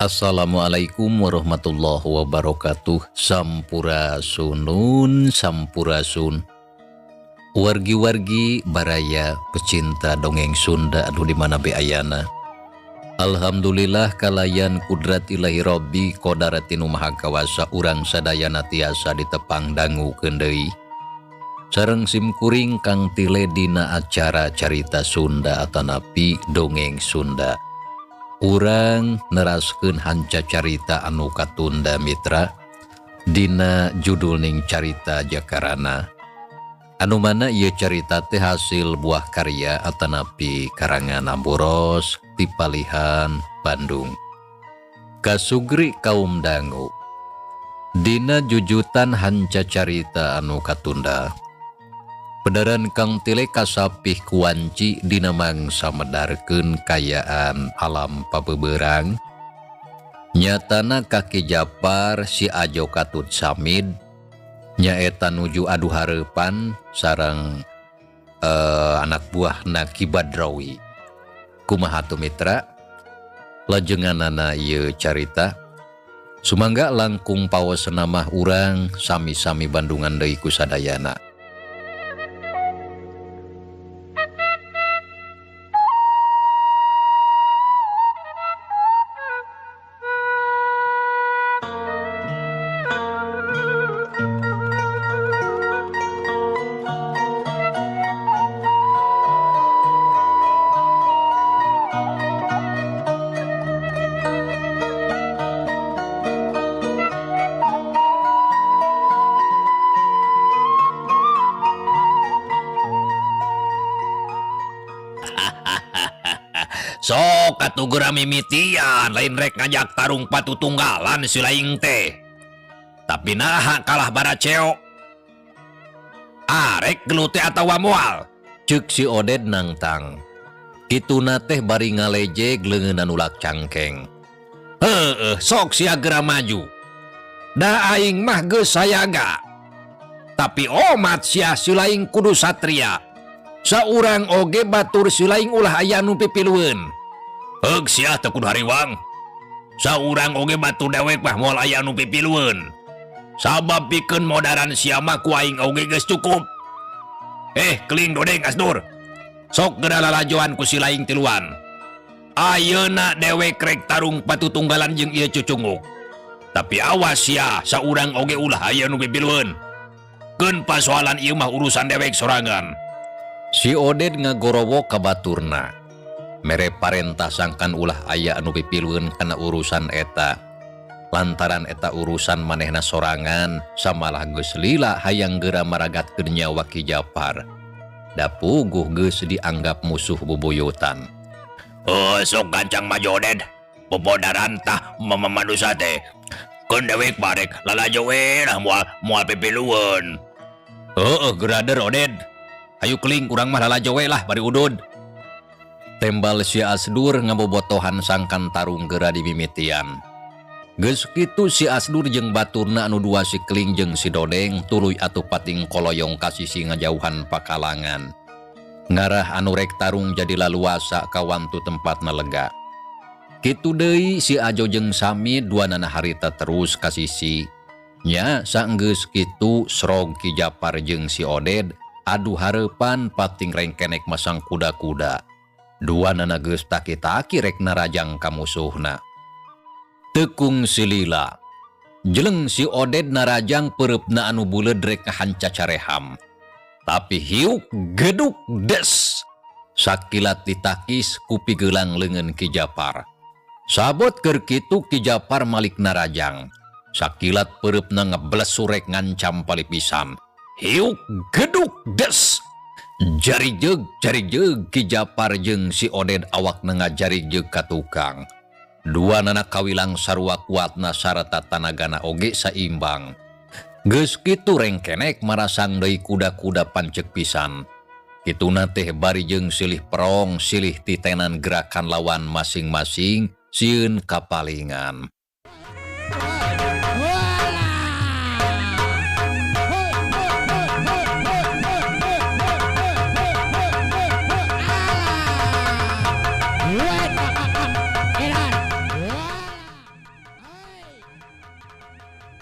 Assalamualaikum warahmatullahi wabarakatuh. Sampurasun. Wargi-wargi baraya pecinta dongeng Sunda anu di mana be ayana. Alhamdulillah kalayan kudrat ilahi Robbi qodaratin maha kawasa urang sadayana tiasa ditepang dangu deui. Sareng simkuring kang tile dina acara carita Sunda atanapi dongeng Sunda. Urang neraskeun hanca carita anu katunda mitra dina judulning carita Jakarana. Anu mana ieu carita teh hasil buah karya atanapi karangan Amboros ti Palihan Bandung. Kasugri kaum dangu. Dina jujutan hanca carita anu katunda. Pedaran kang tile kasapih kuanci dina mangsa medarkeun kayaan alam pabeberang. Nyatana kaki Japar si Ajo Katut Samid nyaeta nuju adu hareupan sareng anak buahna Ki Badrawi. Kumaha tu mitra? Lajenganana ieu carita. Sumangga langkung paosna mah urang sami-sami Bandungan deui ku sadayana. Sok atuh geura mimitian lain rek ngajak tarung patutunggalan si laing teh. Tapi naha kalah baraceo. Arek gelu teh atawa moal. Ceuk si Oded nangtang. Kituna teh bari ngalejeg leungeunna ulak cangkeng. Sok sia geura maju. Da aing mah geus sayaga. Tapi omat sia si laing kudu satria. Saurang oge batur si laing ulah aya nu pipilueun. Heug sia teu kudu hariwang. Saurang oge batur dewek mah moal aya nu pipilueun. Sabab pikeun modaran sia mah ku aing oge geus cukup. Keling dodeng Asdur. Sok geura lalajoan ku si laing tiluan. Ayeuna dewek rek tarung patutunggalan jeung ieu cucunguk. Tapi awas sia saurang oge ulah aya nu pipilueun. Keun pasoalan ieu mah urusan dewek sorangan. Si Oded ngagorowo ka baturna. Mere parentah sangkan ulah aya anu pipilueun kana urusan eta. Lantaran eta urusan manehna sorangan samalah geus lila hayang geura maragatkeun nyawa Ki Japar. Da puguh geus dianggap musuh bubuyutan. Sok gancang maju Oded. Bobodaran tah manusa teh. Keun dewek barek lalajo we lah moal pipilueun. Gerader Oded. Hayu keling urang mah lalajo we lah bari udud. Tembal si Asdur ngabobotohan sangkan tarung geura di mimitian. Geus kitu si Asdur jeung baturna anu dua si Keling jeung si Dodeng tuluy atuh pating koloyong ka sisi ngajauhan pakalangan. Ngarah anu rek tarung jadi laluasa ka wantu tempatna lega. Kitu deui si Ajo jeung Samid duanana harita terus ka sisi. Nya saenggeus kitu srog Ki Japar jeung si Oded adu hareupan pating rengkenek masang kuda-kuda. Duanana geus taki-taki rek narajang ka musuhna. Tekung si lila. Jeleng si Oded narajang pereupna anu buleud rek hanca careham. Tapi hiuk geduk des. Sakilat ditakis ku pigeulang leungeun Ki Japar. Sabot keur kitu Ki Japar malik narajang. Sakilat pereupna ngeblesu rek ngancam palipisan. Hiuk geduk des. Jarig-jeg Ki Japar jeung si Oded awakna ngajarig-jeg ka tukang. Duanana kawilang sarua kuatna sarta tanagana oge saimbang. Geus kitu rengkenek marasang deui kuda-kuda pancek pisan. Kituna teh bari jeung silih perong silih titenan gerakan lawan masing-masing sieun kapalingan.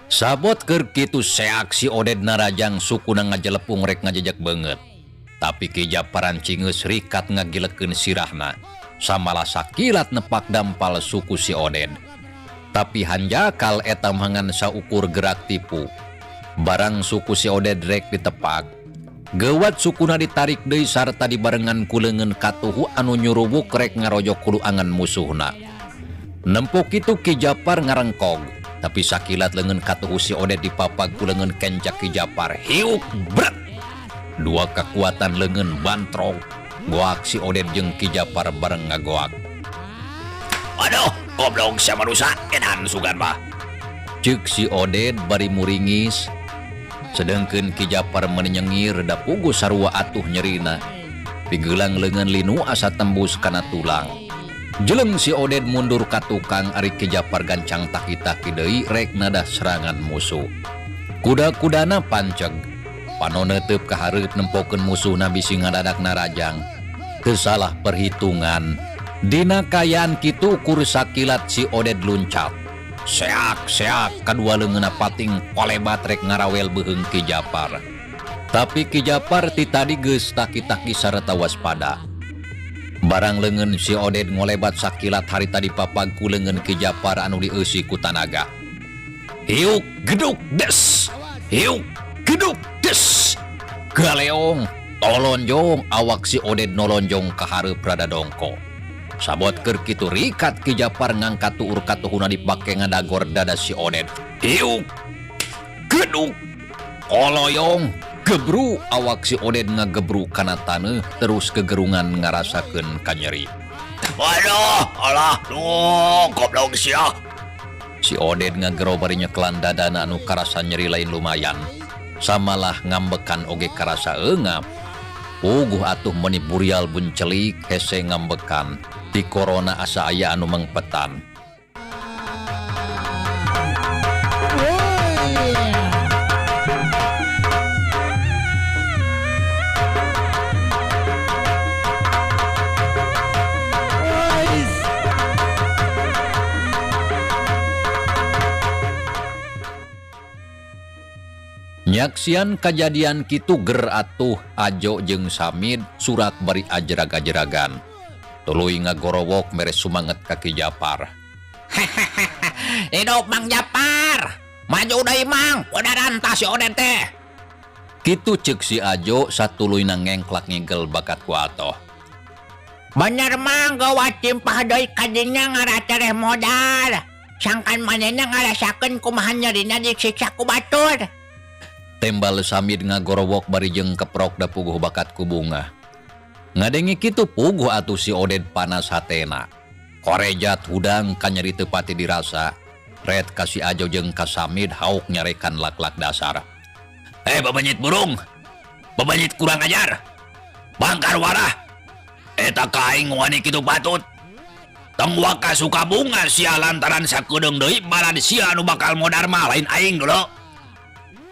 Sabot keur kitu seak si Oded narajang sukuna ngajelepung rek ngajejak banget. Tapi Ki Japaran cingeus rikat ngagilekeun sirahna. Samalah sakilat nepak dampal suku si Oded. Tapi hanjakal eta mangan saukur gerak tipu. Barang suku si Oded rek ditepak. Gewat sukuna ditarik deui sarta dibarengan kuleungeun katuhu anu nyurubuk rek ngarojok kulu angan musuhna. Nempuk itu Ki Japar ngarengkog. Tapi sakilat leungeun katuhu si Oded dipapag ku leungeun kencak Ki Japar. Hiuk bret. Dua kekuatan leungeun bantrog. Goak si Oded jeung Ki Japar bareng ngagoak. Aduh, goblok sia manusia edan sugan mah. Ceuk si Oded bari muringis. Sedengkeun Ki Japar menyengir da puguh sarua atuh nyerina. Pigeulang leungeun linu asa tembus kana tulang. Jeleng si Oded mundur ka tukang ari Ki Japar gancang taki-taki deui rek nadah serangan musuh. Kuda-kudana panceg. Panoneuteub ka hareup nempokeun musuhna bisi ngadadak narajang. Teu salah perhitungan. Dina kayaan kitu ukur sakilat si Oded luncat. Seak kadua leungeunna pating kolebat rek ngarawel beuheung Ki Japar. Tapi Ki Japar ti tadi geus taki-taki sareta waspada. Barang leungeun si Oded ngolebat sakilat harita dipapag ku leungeun Ki Japar anu dieusi ku tanaga. Hiuk geduk des. Hiuk geduk des. Galeong tolonjong awak si Oded nolonjong ka hareup rada dongko. Sabot keur kitu rikat Ki Japar ngangkat tuur katuhuna dipake ngadagor dada si Oded. Hiuk geduk koloyong gebru awak si Oded ngagebru kana taneuh terus kegerungan ngarasakeun kanyeri. Waduh, alah, duh, goblok sia. Si Oded ngagero bari nyekelan dadana anu karasa nyeri lain lumayan. Samalah ngambekan oge karasa eungap. Puguh atuh meuni burial buncelik hese ngambekan. Di korona asa aya anu mengpetan. Nyaksian kejadian kitu ger atuh Ajo jeung Samid surak bari ajerag-ajeragan. Tuluy ngagorowok mere sumanget ka Ki Japar. Hidup Mang Japar. Maju deui Mang, podaran tah si Oded teh. Kitu ceuk si Ajo satuluy ngengklak ngigel bakat ku atoh. Bener Mang, gawat timpah deui ka dinya ngaracereh modal. Sangkan manehna ngarasakeun kumaha nyerina disiksa ku batur. Tembal Samid ngagorowok bari jeung keprok da puguh bakat ku Bunga. Ngadengi kitu puguh atuh si Oded panas hatena. Korejat hudang kanyeri teu pati dirasa. Red ka si Ajo jeung ka Samid hauk nyarekan lak-lak dasar. Babanyit burung. Babanyit kurang ajar. Bangkar warah. Eta kaing wani kitu patut. Tong waka suka Bunga sia lantaran sakedeung deui balad sia anu bakal modar mah lain aing dulu.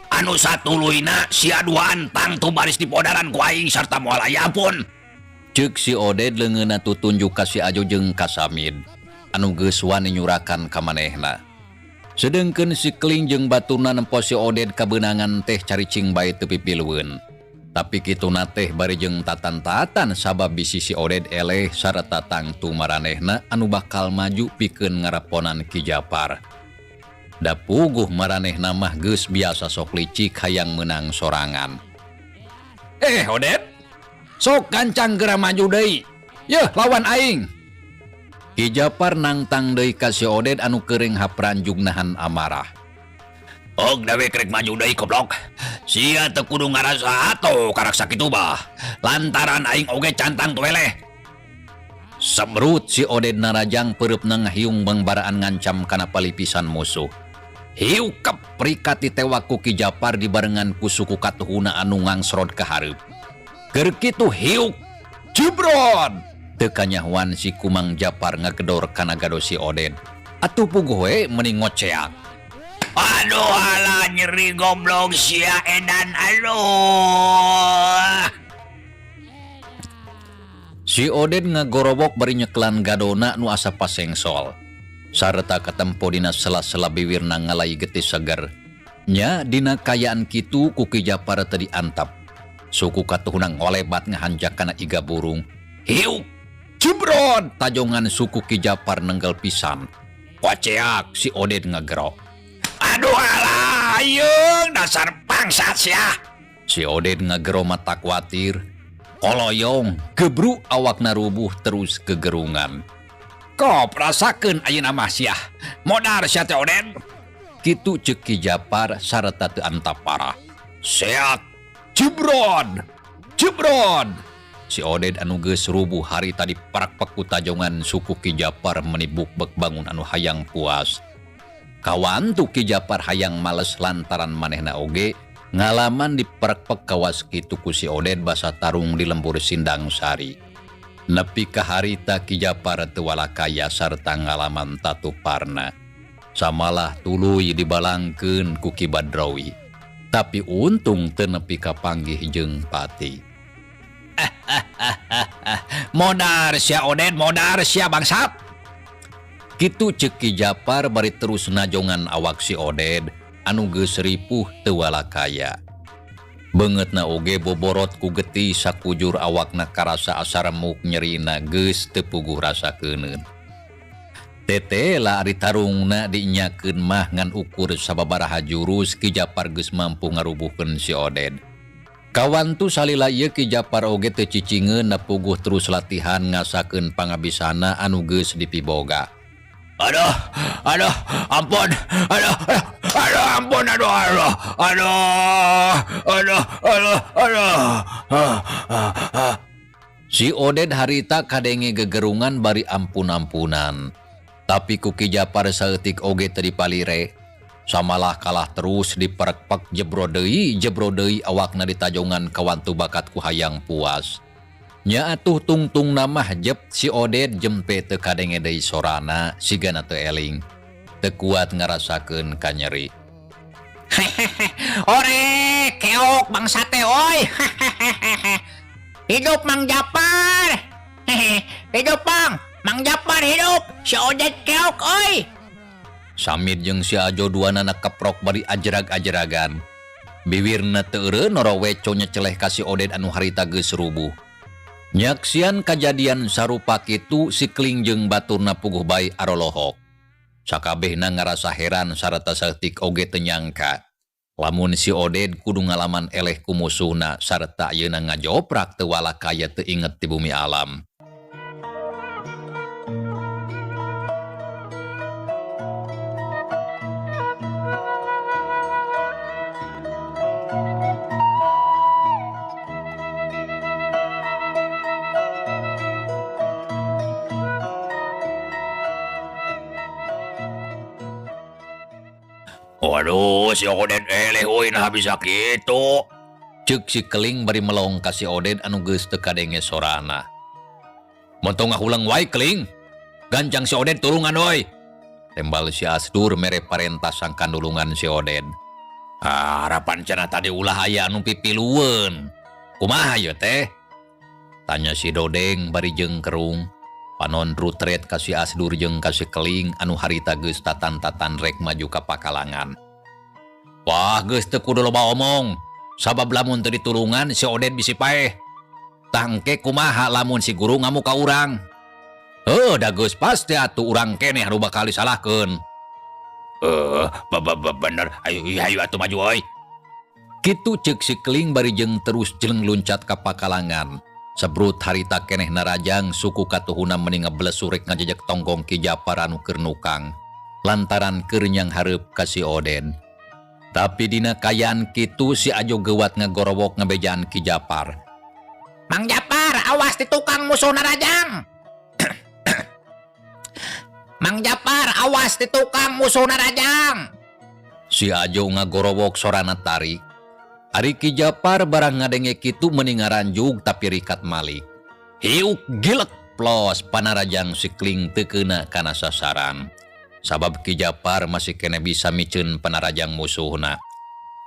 Anu satuluyna sia duaan tang tu baris di podaran ku aing sarta moal aya pun. Ceuk si Oded leungeunna tutunjuk ka si Ajo jeung ka Samid anu geus wani nyurakan ka manehna. Sedengkeun si Kling jeung baturna nempo si Oded kabeunangan teh caricing bae teu pipileueun. Tapi kituna teh bari jeung tatan-tatan sabab bisi si Oded eleh sarta tangtu maranehna anu bakal maju pikeun ngaraponan Ki Japar. Da puguh maranehna mah geus biasa sok licik hayang menang sorangan. Oded, sok gancang geura maju deui. Yeuh lawan aing. Ki Japar nangtang deui ka si Oded anu keuring hapranjung nahan amarah. Og dawe krek maju deui goblok. Sia teu kudu ngarasa atoh karak sakitu bah. Lantaran aing oge cantang tueleh. Semrut si Oded narajang peureupna ngahiung bangbaraan ngancam kana palipisan musuh. Hiu keprikat ditewak ku Ki Japar dibarengan ku suku katuhuna anu ngangsrod ka hareup. Keur kitu hiuk jebron teu kanyahoan si Kumang Japar ngagedor kana gado si Oded. Atuh puguh we meuni ngoceak. Aduh halah nyeri goblok sia edan aduh. Si Oded ngagorobok bari nyeklan gadona nu asa pasengsol. Sarta katempo dina sela-sela bibirna ngalai getih seger. Nya dina kayaan kitu ku Ki Japar teu diantap. Suku katuhunang ngolebat ngahanjak kana iga burung. Hiuk! Jebrod! Tajongan suku Ki Japar nenggel pisan. Koceak si Oded ngagero. Aduh alah, ayeung dasar bangsat sia. Si Oded ngagero mata kuatir. Koloyong, gebru awakna rubuh terus kegerungan. Kop rasakeun ayeuna mah sia. Modar sia teh Oded. Kitu ceuk Ki Japar sareta teu antap parah. Seak! Jebrod! Jebrod! Si Oded anu geus rubuh harita diparak-pak ku tajongan suku Ki Japar menibuk-bek bangun anu hayang puas. Kawan tu Ki Japar hayang males lantaran manehna oge ngalaman diparak-pak kawas kitu ku si Oded basa tarung di lembur Sindang Sari. Nepi ka harita Ki Japar teu walakaya sarta ngalaman tatuparna. Samalah tuluy dibalangkeun ku Ki Badrawi. Tapi untung teu nepi ka panggih jeung pati. Modar sia Oded, modar sia bangsat. Kitu ceuk Ki Japar bari terus najongan awak si Oded anu geus ripuh teu walakaya. Beungeutna oge boborot ku getih sakujur awakna karasa asa remuk nyerina geus teu puguh rasakeuneun. Tete lah ari tarungna dinyakeun mah ngan ukur sababaraha jurus Ki Japar geus mampu ngarubuhkeun si Oded. Kawan tu salila ieu Ki Japar oge teu cicingeun na puguh terus latihan ngasakeun pangabisana anu geus dipiboga. Aduh, ampun, ampun, Si Oded harita kadenge gegerungan bari ampun-ampunan. Tapi ku Ki Japar saeutik oge teu dipalire. Samalah kalah terus diparekpak jebro deui awakna ditajongan kawantu bakat ku hayang puas. Nya atuh tungtung namah jep si Oded jempe teu kadenge deui sorana sigana teu eling. Teu kuat ngarasakeun kanyeri. Ore, keok bangsa teh oi. Hidup Mang Japar. Hidup Bang, Mang Japar hidup. Si Oded keok oi. Samit jeung si Ajo duana keprok bari ajerag-ajeragan. Bibirna teu eureun noro weco nyeceleh ka si Oded anu harita geus rubuh. Nyaksian kajadian sarupa kitu si Kling jeung baturna puguh bae arolohok. Sakabehna ngarasa heran sarta saeutik oge teu nyangka. Lamun si Oded kudu ngalaman eleh ku musuhna sarta ayeuna ngajoprak teu walakaya teu inget di bumi alam. Waduh, si Oded eleh euy nah bisa kitu. Ceuk si Keling bari melong ka si Oded anu geus teu kadenge sorana. Montong ngahulang wae Keling. Gancang si Oded tulungan euy. Tembal si Asdur mere parentah sang kandulungan si Oded. Harapan cenah tadi ulah aya anu pipilueun. Kumaha ieu teh? Tanya si Dodeng bari jeung kerung. Panon rutret ka si Asdur jeung ka si Keling anu harita geus tatan-tatan rek maju ka pakalangan. Wah, geus teu kudu loba omong. Sabab lamun teu ditulungan si Oded bisi paeh. Tangke kumaha lamun si guru ngamuk ka urang. Da geus pasti atuh urang keneh anu bakal disalahkeun. Bener. Ayo atuh maju euy. Kitu ceuk si Keling bari jeung terus jeleng luncat ka pakalangan. Sebrut harita keneh narajang suku katuhuna meni ngeblesu rek ngajejek tonggong Ki Japar anu keur nukang. Lantaran keur nyang hareup ka si Oded. Tapi dina kayaan kitu si Ajo geuwat ngagorowok ngabejaan Ki Japar. Mang Japar, awas di tukang musuh narajang. Mang Japar, awas di tukang musuh narajang. Si Ajo ngagorowok sorana tarik. Ari Ki Japar barang ngadenge kitu meni ngaranjug tapi rikat malik. Hiuk gilek plos panarajang si Kling teu keuna kana sasaran. Sabab Ki Japar masih kene bisa miceun panarajang musuhna.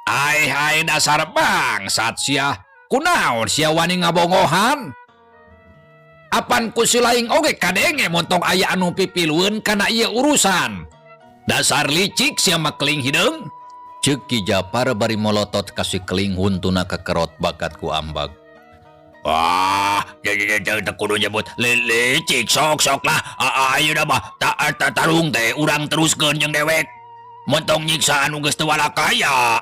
Hai dasar bangsat sia. Kunaon sia wani ngabongohan? Apan ku si laing oge kadenge montong aya anu pipilueun kana ieu urusan. Dasar licik sia mah Kling hideung. Ceuk Ki Japar bari molotot kasih keling huntuna kekerot bakat ku ambag. Wah, kudu nyebut licik sok lah. Ayo dah bah, tarung teh urang teruskeun jeung dewek. Montong nyiksa anu geus teu walakaya.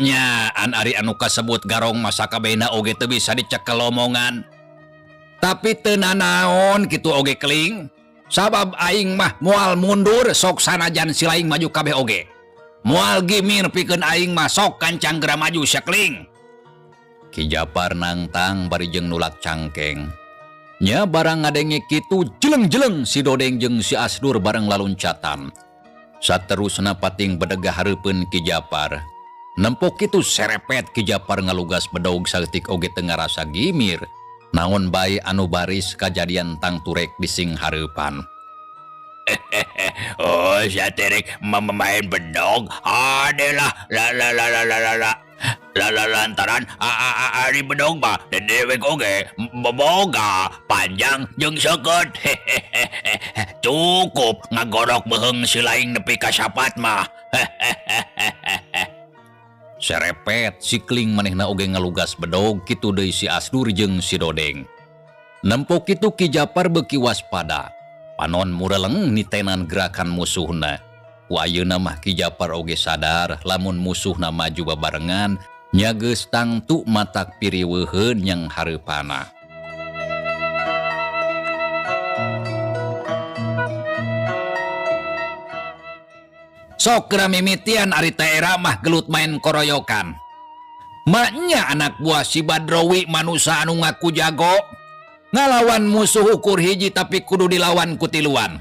Nyaan ari anu kasebut garong masa kabehna oge teu bisa dicekel omongan. Tapi teu nanaon kitu oge keling. Sabab aing mah moal mundur sok sanajan si laing maju kabeh oge. Moal gimir pikeun aing mah sok kancang geura maju sia keling. Ki Japar nangtang bari jeung nulak cangkeng. Nya barang ngadenge kitu jeleng-jeleng si Dodeng jeung si Asdur bareng laluncatan. Saterusna pating bedegah hareupeun Ki Japar. Nempok kitu serepet Ki Japar ngalugas bedog saeutik oge teu ngarasa gimir. Naon bae anu baris kajadian tang turek bising hareupan. Oh, sia terek main bedog. Adalah lantaran ari bedog mah dan dewek oge boboga panjang jeung seukeut. Cukup ngagorok beheung si laing nepi ka sapat mah. Serepet si keling manehna oge ngalugas bedog kitu deui si Asdur jeung si Dodeng. Nempok kitu Ki Japar beuki waspada. Panon mureleng nitenan gerakan musuhna. Ku ayeuna mah Ki Japar oge sadar lamun musuhna maju babarengan nya geus tangtu matak piriweuheun yang hareupana. Sok geura mimitian ari teh era mah gelut main koroyokan. Maknya anak buah si Badrowi manusia anu ngaku jago. Ngalawan musuh ukur hiji tapi kudu dilawan ku tiluan.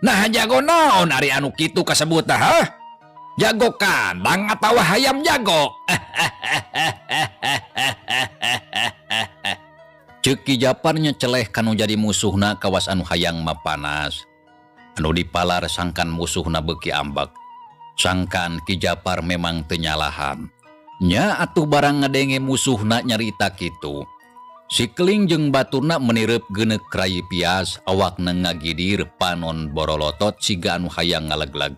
Nah jago naon ari anu kitu kasebut tah? Jago kandang atawa hayam jago? Ceuk Ki Japar nyeceleh kanu jadi musuhna kawas anu hayang mapanas. Anu dipalar sangkan musuhna beuki ambek. Sangkan Ki Japar memang teu nyalahan. Nya atuh barang ngadenge musuhna nyarita kitu. Si keling jeung baturna menireup geuneuk rai pias awakna ngagidir panon borolotot siga anu hayang ngalegleg.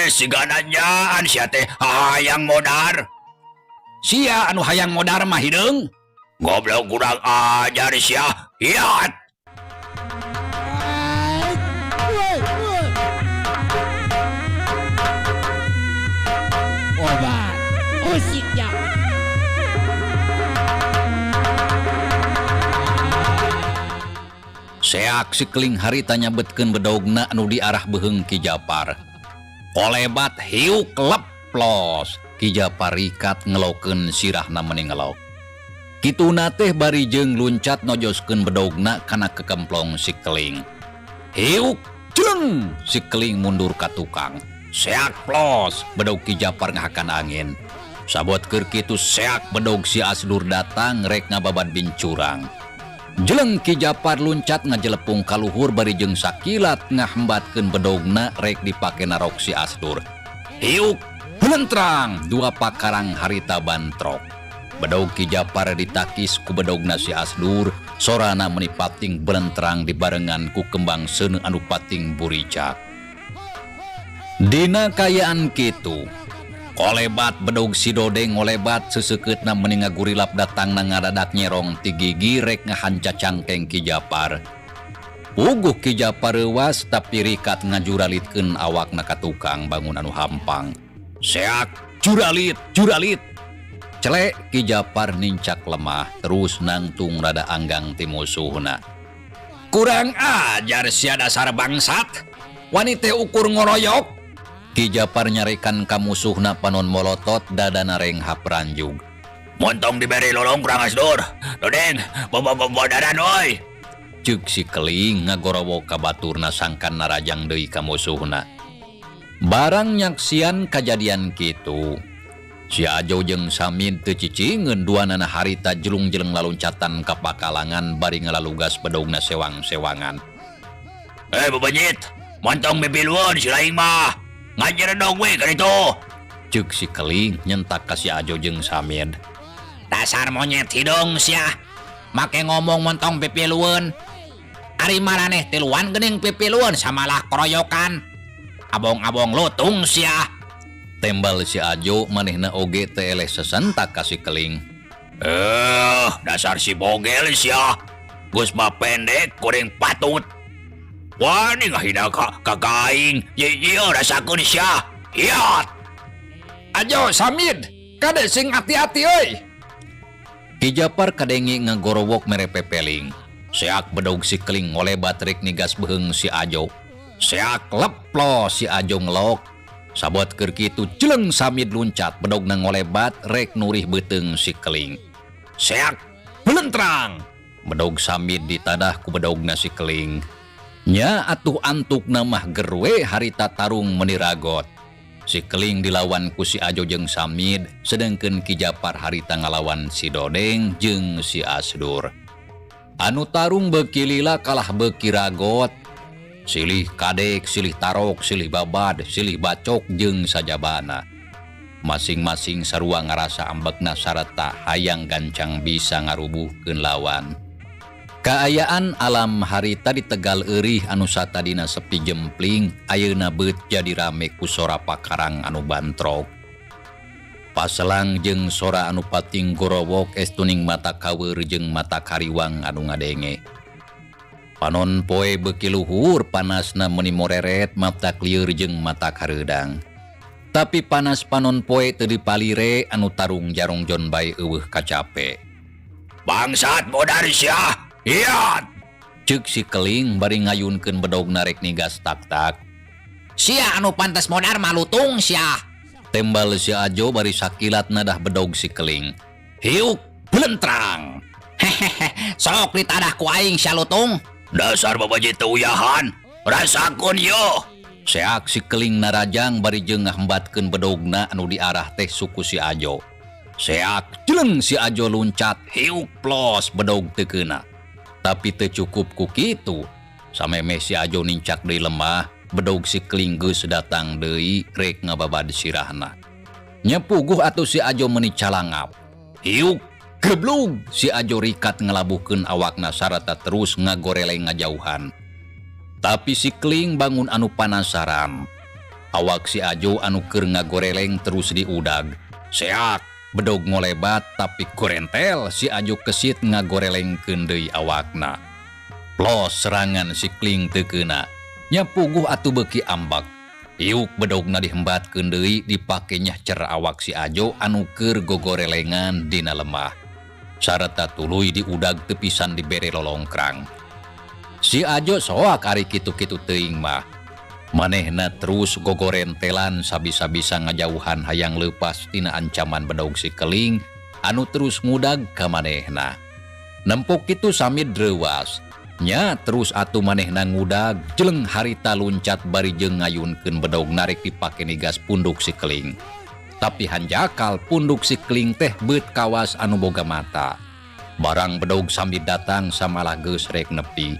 Siga nanjaan sia teh hayang modar. Sia anu hayang modar mah hideung. Goblok kurang ajar sia. Hiat. Obat, musiknya. Seak si keling harita nyabetkeun bedogna anu diarah beheung Ki Japar. Kolebat hiuk leplos. Ki Japar rikat ngelokeun sirahna meuni ngelok. Kituna teh bari jeung luncat nojoskeun bedogna kana kekemplong si keling. Hiuk jeung si keling mundur ka tukang. Seak plos bedog Ki Japar ngahakan angin. Sabot keur kitu seak bedog si Asdur datang rek ngababad bincurang. Jeleng Ki Japar luncat ngajelepung ka luhur bari jeung sakilat ngahembatkeun bedogna rek dipake narok si Asdur. Hiuk belentrang dua pakarang harita bantrok. Bedog Ki Japar ditakis ku bedogna si Asdur, sorana meuni pating belentrang dibarengan ku kembang seuneu anu pating buricak. Dina kayaan kitu, kolebat bedog si Dodeng ngolebat seseukeutna meuni ngagurilap datangna ngadadak nyerong ti gigi rek ngahanca cangkeng Ki Japar. Puguh Ki Japar reuwas tapi rikat ngajuralitkeun awakna ka tukang bangun anu hampang. Seak juralit. Celek Ki Japar nincak lemah terus nangtung rada anggang ti musuhna. Kurang ajar sia dasar bangsat. Wanita ukur ngoroyok. Ki Japar nyarekan ka musuhna panon molotot dadana reng hapranjug. Montong diberi lolong kurang Asdur. Dodeng, bodaran oi. Ceuk si keling ngagorowo ka baturna sangkan narajang deui ka musuhna. Barang nyaksian kajadian kitu. Si Ajo jeung Samin teu cicingeun duanana harita jelung-jeleng laluncatan ka pakalangan bari ngalalugas bedogna sewang-sewangan. Bebenyit, montong bibiluan si laing mah. Ngajar dong we kan itu. Ceuk si keling nyentak ka si Ajo jeung Samin. Dasar monyet hidung sia. Make ngomong montong pipilueun. Ari maraneh tiluan geuning pipilueun samalah koroyokan. Abong-abong lutung sia. Tembal si Ajo manehna oge teu eleh sesentak ka si Keling. Dasar si bogel sia. Geus pendek kuring patut. Wani ngahina ka kaing. Ye rasakeun sia. Iat. Ajo Samid, kade sing hati-hati euy. Ki Japar kadengi ngagorowok mere pepeling. Seak bedog si Keling ngolebat rek nigas beheung si Ajo. Seak leplo si Ajo ngelok. Sabot keur kitu jeleng Samid luncat bedogna ngolebat rek nurih beuteung si Keling. Seak belentrang. Bedog Samid ditadah ku bedogna si Keling. Nya atuh antukna mah gerwe harita tarung meniragot. Si Keling dilawan ku si Ajo jeung Samid, sedengkeun Ki Japar harita ngalawan si Dodeng jeung si Asdur. Anu tarung beuki lila kalah beuki ragot. Silih kadek, silih tarok, silih babad, silih bacok jeung sajabana. Masing-masing sarua ngarasa ambekna sareta hayang gancang bisa ngarubuhkeun lawan. Kaayaan alam harita di Tegal Eurih anu satadina sepi jempling, ayeuna beut jadi rame ku sora pakarang anu bantrok. Paselang jeung sora anu pating gorowok estuning mata kawer jeung mata kariwang anu ngadenge. Panon poe beuki luhur panasna meuni moreret mata klieur jeung mata kareudang. Tapi panas panon poe teu dipalire anu tarung jarong jon bae eueuh kacape. Bangsat modar sia. Iat. Ceuk si Keling bari ngayunkeun bedogna rek nigas tak-tak. Sia anu pantes modar malutung sia. Tembal si Ajo bari sakilat nadah bedog si Keling. Hiuk belentrang. Hehehe, sok ditadah ku aing sia lutung. Dasar babaji teu uyahan. Rasakeun yo. Seak si Keling narajang bari jeung ngahembatkeun bedogna anu diarah teh suku si Ajo. Seak jeleng si Ajo luncat hiuk plos bedog teu keuna. Tapi teu cukup ku kitu. Samemeh si Ajo nincak deui lemah, bedog si Keling geus datang deui rek ngababad sirahna. Nya puguh atuh si Ajo meuni calangap. Hiuk geblug si Ajo rikat ngelabuhkeun awakna sarata terus ngagoreleng ngajauhan. Tapi si Keling bangun anu panasaran. Awak si Ajo anu keur ngagoreleng terus diudag. Seak bedog ngolebat tapi korentel si Ajo kesit ngagorelengkeun deui awakna. Plos serangan si Keling teu keuna. Nya puguh atuh beuki ambak. Hiuk bedogna dihembatkeun deui dipake nyahcer awak si Ajo anu keur gogorelengan dina lemah. Sareta tuluy diudag teu pisan dibere lolongkrang. Si Ajo soak ari kitu-kitu teuing mah. Manehna terus gogorentelan sabisa-bisa ngajauhan hayang leupas tina ancaman bedog si Keling anu terus ngudag ka manehna. Nempok kitu Samid reuwas. Nya terus atuh manehna ngudag jeleng harita luncat bari jeung ngayunkeun bedog narik dipake nigas punduk si Keling. Tapi hanjakal punduk si Keling teh beut kawas anu boga mata. Barang bedog Samid datang samalah geus rek nepi.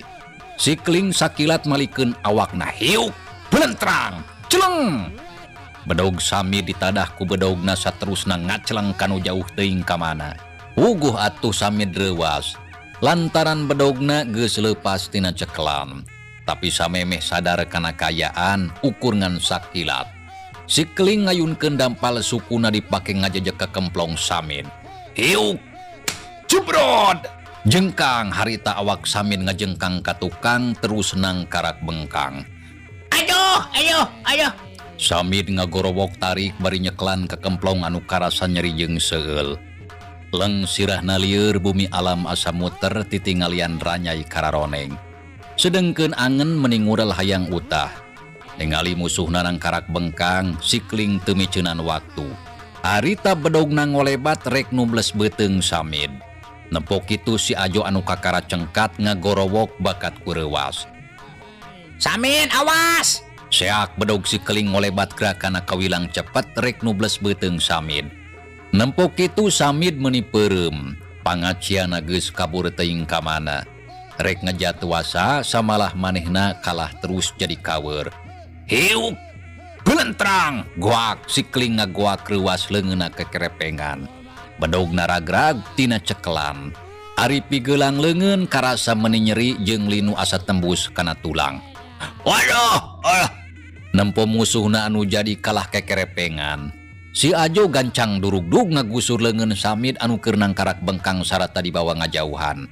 Si Keling sakilat malikeun awakna hiuk belentrang celeng. Bedog Samid ditadah ku bedogna saterusna ngaceleng kanu jauh teuing ka mana. Puguh atuh Samid reuwas. Lantaran bedogna geus leupas tina cekelan. Tapi samemeh sadar kana kayaan ukur ngan sakilat. Si Keling ngayunkeun dampal sukuna dipake ngajejek ke kemplong Samid. Hiuk jebrod. Jengkang harita awak Samid ngajengkang ka tukang terus nang karak bengkang. Ayo. Samid ngagorowok tarik bari nyeklan ke kemplong anu karasa nyeri jeung seueul. Leng sirahna lieur bumi alam asa muter titingalian ranyai kararoneng. Sedengkeun angen meningurel hayang utah. Ningali musuhna nang karak bengkang, si Keling teu miceunan waktu. Harita bedogna ngolebat rek nubles beuteung Samid. Nempok kitu si Ajo anu kakara cengkat ngagorowok bakat kureuwas. Samid awas. Seak bedog si Keling ngolebat gerakana kawilang cepet rek nubles beuteung Samid. Nempok kitu Samid meuni peureum. Pangaciana geus kabur teuing ka mana. Rek ngejatuasa samalah manehna kalah terus jadi kawer. Hiuk belentrang. Guak si Keling ngaguak reuwas leungeunna kekerepengan. Bedogna ragrag tina cekelan. Ari pigeulang leungeun karasa meuni nyeri jeung linu asa tembus kana tulang. Waduh. Nempo musuhna anu jadi kalah kekerepengan, si Ajo gancang durug-dug ngagusur leungeun Samid anu keur nangkarak bengkang sarata di bawah ngajauhan.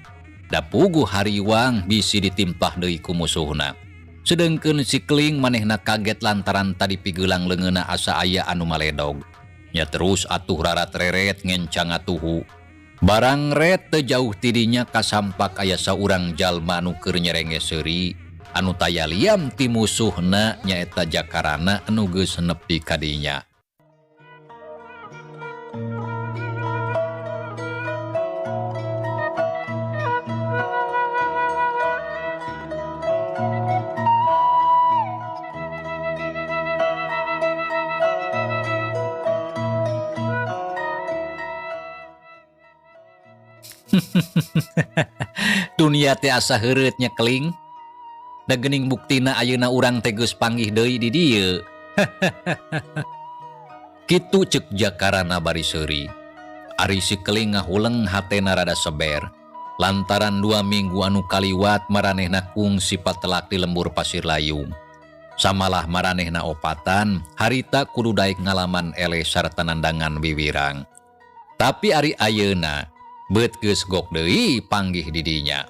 Da puguh hariwang bisi ditimpah deui ku musuhna. Sedengkeun si Kling manehna kaget lantaran tadi pigeulang leungeunna asa aya anu maledog. Nya terus atuh rarat reret ngencang atuhu. Barang ret teu jauh tidinya kasampak aya saurang jalma anu keur nyerenge seuri, anu taya liam ti musuhna nyaeta Jakarana anu geus nepi ka dinya. Dunia teh asa heureutnya Kling. Da geuning buktina ayeuna urang teh geus panggih deui di dieu. Kitu ceuk Jakarana bari seuri. Ari si Kling ngahuleng hatena rada seber. Lantaran 2 minggu anu kaliwat maranehna kungsi patelak di lembur pasir layung. Samalah maranehna opatan, harita kudu daek ngalaman ele sarta nandangan wiwirang. Tapi ari ayeuna beut geus gok deui panggih di dinya.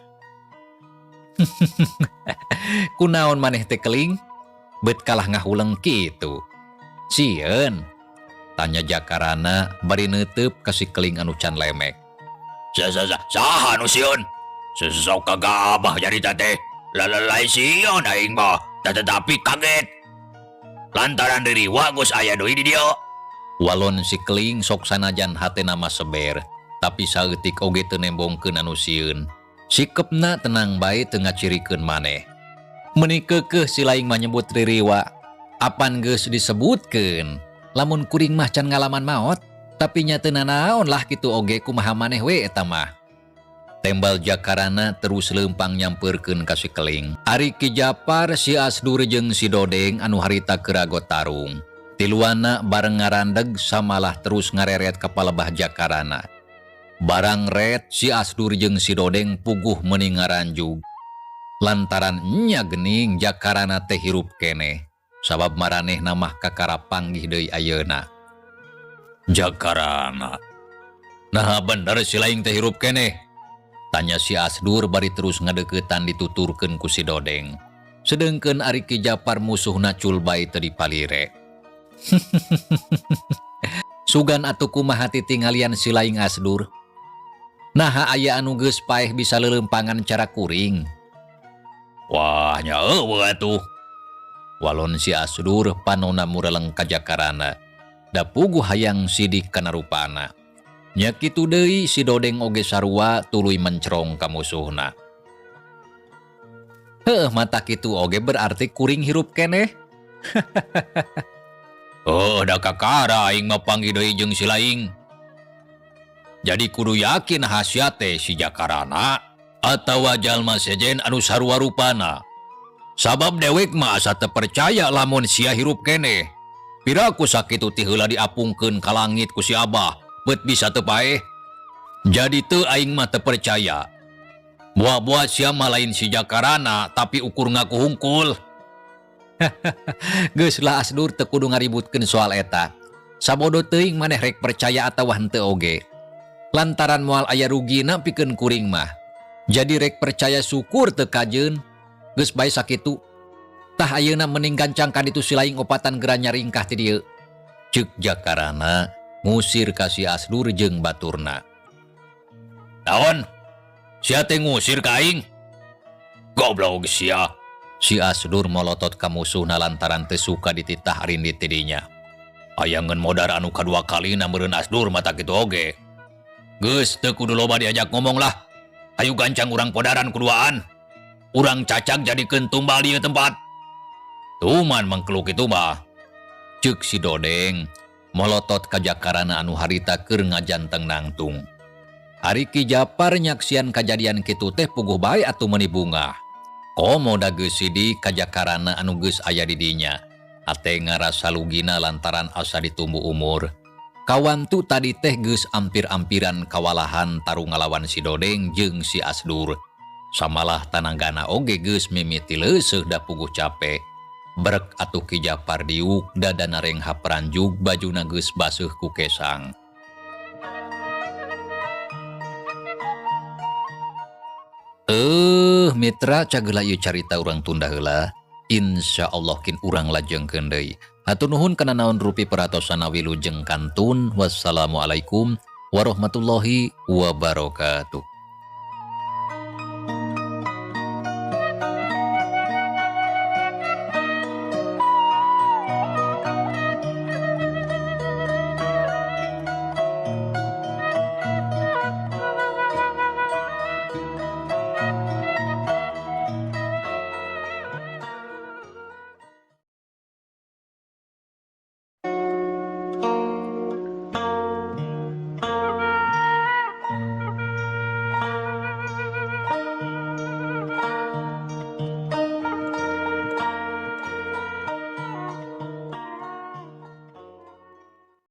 Kunaon maneh teh Kling? Beut kalah ngahuleng kitu. Sieun? Tanya Jakarana bari neuteup ka si Kling anu can lemek. Saha nu sieun? Sok kagabah nyarita teh. Lain sieun aing mah, tetapi kaget. Lantaran diriwa geus aya deui di dieu. Walon si Kling sok sanajan hatena mah seber, tapi saeutik oge teu nembongkeun anu sieun. Sikepna tenang bae teu ngacirikeun maneh. Meuni keukeuh si laing mah nyebut ririwa. Apan geus disebutkeun, lamun kuring mah can ngalaman maot, tapi nya teu nanaon lah kitu oge kumaha maneh we eta mah. Tembal Jakarana terus leumpang nyampeurkeun ka si Kling. Ari Ki Japar, si Asdur jeung si Dodeng anu harita keragot tarung. Tiluana bareng ngarandeg samalah terus ngareret ka palebah Jakarana. Barang ret si Asdur jeung si Dodeng puguh meuni ngaranjug. Lantaran nya geuning Jakarana teh hirup keneh, sabab maranehna mah kakara panggih deui ayeuna. Jakarana. Nah bener si laing teh hirup keneh. Tanya si Asdur bari terus ngadeuketan dituturkeun ku si Dodeng. Sedengkeun ari Ki Japar musuhna cul bae teu dipalire. Sugan atuh kumaha titingalian si laing Asdur? Nah aya anu geus paeh bisa leuleumpangan cara kuring. Wah nya eueuh atuh. Walon si Asdur panonna mureleng ka Jakarana. Da puguh hayang sidik kana rupana. Nya kitu deui si Dodeng oge sarua tuluy mencrong ka musuhna. Heuh mata kitu oge berarti kuring hirup keneh. Da kakara aing mah panggih deui jeung si laing. Jadi kudu yakin hasia teh si Jakarana atawa jalma sejen anu sarua rupana. Sabab dewek mah asa teu percaya lamun sia hirup keneh. Piraku sakitu ti heula diapungkeun ka langit ku si Abah, beut bisa teu paeh. Jadi teu aing mah teu percaya. Buah-buah sia mah lain si Jakarana tapi ukur ngaku hungkul. Geus lah Asdur teu kudu ngaributkeun soal eta. Sabodo teuing maneh rek percaya atawa henteu oge. Lantaran moal aya rugina pikeun kuring mah. Jadi rek percaya syukur teu kajeun. Geus bae sakitu. Tah ayeuna mending gancang ka ditu si laing opatan geura nyaringkah ti dieu. Ceuk Jakarana ngusir ka si Asdur jeung baturna. Naon? Sia teh ngusir ka aing? Goblok sia. Si Asdur molotot ka musuhna lantaran teu suka dititah arindit ti dinya. Ayangeun modar anu kadua kalina meureun Asdur mata kitu oge. Geus teu kudu loba diajak ngomong lah. Ayo gancang urang podaran kuduaan. Urang cacak jadikeun tumbal di tempat. Tuman mangkeluk itu mah. Ceuk si Dodeng molotot ka Jakarana anu harita keur ngajanteng nangtung. Ari Ki Japar nyaksian kajadian kitu teh puguh bae atuh meuni bungah. Komo da geus sidik ka Jakarana anu geus aya di dinya. Ate ngarasa lugina lantaran asa ditumbu umur. Kawantu tadi teh geus ampir-ampiran kawalahan tarung ngalawan si Dodeng jeung si Asdur. Samalah tananggana oge geus mimiti leuseuh da puguh capek. Brek atuh Ki Japar diuk dadana reng hapranjuk bajuna geus baseuh ku kesang. Mitra cageula ieu carita urang tunda heula. Insyaallah kin urang lajengkeun deui. Hatur nuhun kana naon rupi peratosan wilujeng kantun. Wassalamualaikum warahmatullahi wabarakatuh.